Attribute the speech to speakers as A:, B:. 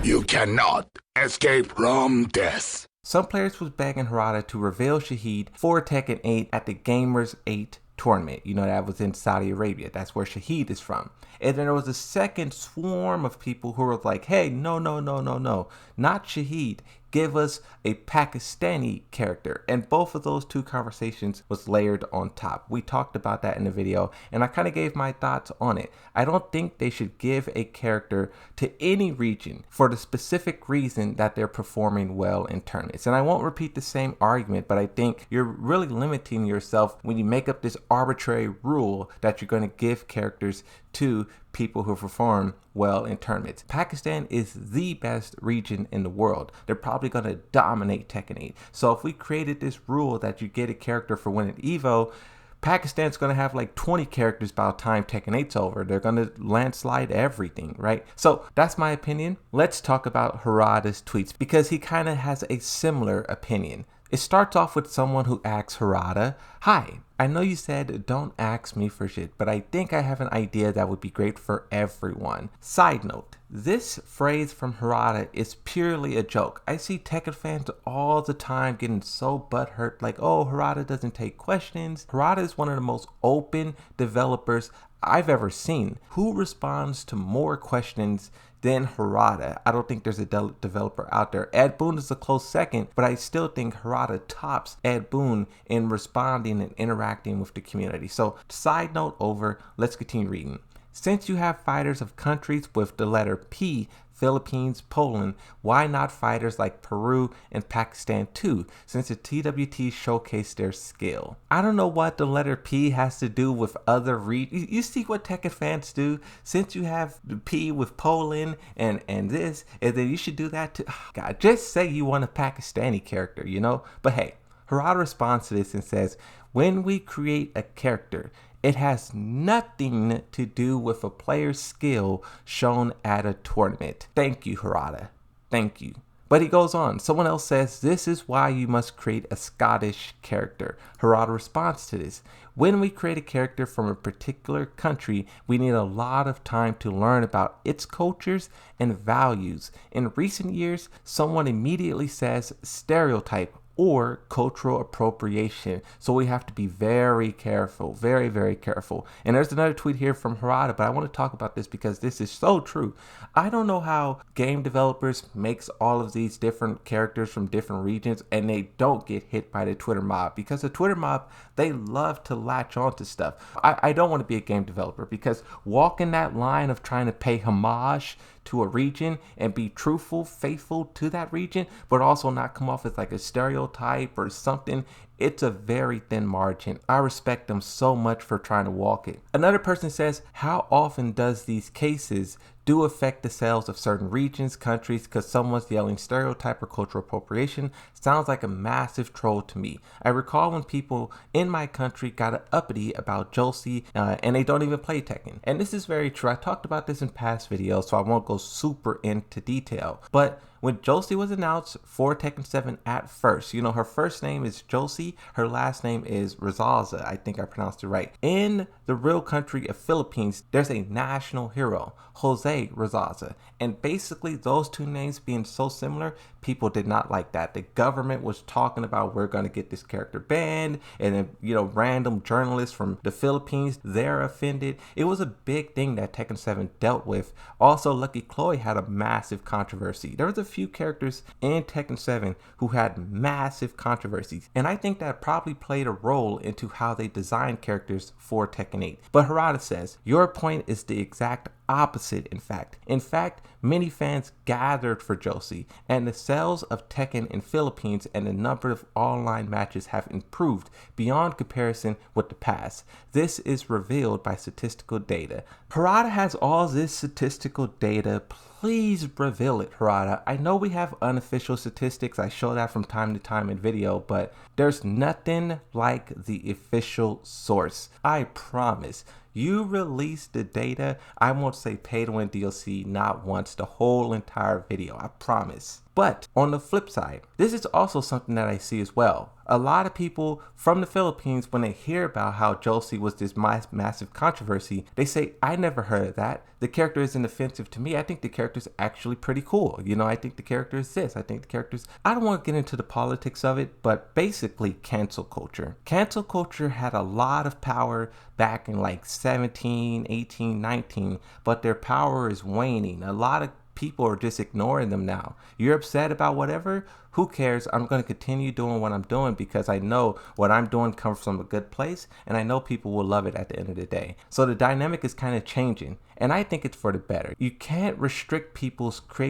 A: You cannot escape from death.
B: Some players was begging Harada to reveal Shahid for Tekken 8 at the Gamers 8 tournament. You know, that was in Saudi Arabia. That's where Shahid is from. And then there was a second swarm of people who were like, hey, no, not Shahid. Give us a Pakistani character. And both of those two conversations was layered on top. We talked about that in the video, and I kind of gave my thoughts on it. I don't think they should give a character to any region for the specific reason that they're performing well in tournaments. And I won't repeat the same argument, but I think you're really limiting yourself when you make up this arbitrary rule that you're going to give characters to people who perform well in tournaments. Pakistan is the best region in the world. They're probably going to dominate Tekken 8. So if we created this rule that you get a character for winning Evo, Pakistan's going to have like 20 characters by the time Tekken 8's over. They're going to landslide everything, right? So that's my opinion. Let's talk about Harada's tweets because he kind of has a similar opinion. It starts off with someone who asks Harada, "Hi, I know you said don't ask me for shit, but I think I have an idea that would be great for everyone. Side note, this phrase from Harada is purely a joke. I see Tekken fans all the time getting so butthurt like, oh, Harada doesn't take questions. Harada is one of the most open developers I've ever seen. Who responds to more questions than Harada? I don't think there's a developer out there. Ed Boon is a close second, but I still think Harada tops Ed Boon in responding and interacting with the community. So side note over, let's continue reading. Since you have fighters of countries with the letter P, Philippines, Poland, why not fighters like Peru and Pakistan too, since the TWT showcased their skill? I don't know what the letter P has to do with other regions. You see what Tekken fans do? Since you have the P with Poland and this, and then you should do that too. Oh, God, just say you want a Pakistani character, you know? But hey, Harada responds to this and says, when we create a character, it has nothing to do with a player's skill shown at a tournament. Thank you, Harada. Thank you. But he goes on. Someone else says, this is why you must create a Scottish character. Harada responds to this. When we create a character from a particular country, we need a lot of time to learn about its cultures and values. In recent years, someone immediately says stereotype or cultural appropriation. So we have to be very careful, very, very careful. And there's another tweet here from Harada, but I want to talk about this because this is so true. I don't know how game developers makes all of these different characters from different regions and they don't get hit by the Twitter mob, because the Twitter mob, they love to latch onto stuff. I don't want to be a game developer because walking that line of trying to pay homage to a region and be truthful, faithful to that region, but also not come off as like a stereotype or something, it's a very thin margin. I respect them so much for trying to walk it. Another person says, how often does these cases do affect the sales of certain regions, countries, because someone's yelling stereotype or cultural appropriation? Sounds like a massive troll to me. I recall when people in my country got uppity about Josie and they don't even play Tekken. And this is very true. I talked about this in past videos, so I won't go super into detail. But when Josie was announced for Tekken 7 at first, you know, her first name is Josie, her last name is Razaza, I think I pronounced it right. In the real country of Philippines, there's a national hero, Jose Razaza. And basically those two names being so similar, people did not like that. The government was talking about, we're going to get this character banned, and then, you know, random journalists from the Philippines, they're offended. It was a big thing that Tekken 7 dealt with. Also, Lucky Chloe had a massive controversy. There was a few characters in Tekken 7 who had massive controversies, and I think that probably played a role into how they designed characters for Tekken 8. But Harada says, your point is the exact opposite, in fact. In fact, many fans gathered for Josie, and the sales of Tekken in Philippines and the number of online matches have improved beyond comparison with the past. This is revealed by statistical data. Harada has all this statistical data. Please reveal it, Harada. I know we have unofficial statistics. I show that from time to time in video, but there's nothing like the official source. I promise. You release the data, I won't say pay to win DLC not once, the whole entire video, I promise. But on the flip side, this is also something that I see as well. A lot of people from the Philippines, when they hear about how Josie was this massive controversy, they say, I never heard of that. The character isn't offensive to me. I think the character is actually pretty cool. I think the character is this. I think the character is... I don't want to get into the politics of it, but basically cancel culture. Cancel culture had a lot of power back in like 17, 18, 19, but their power is waning. A lot of people are just ignoring them now. You're upset about whatever? Who cares? I'm going to continue doing what I'm doing because I know what I'm doing comes from a good place and I know people will love it at the end of the day. So the dynamic is kind of changing and I think it's for the better. You can't restrict people's creativity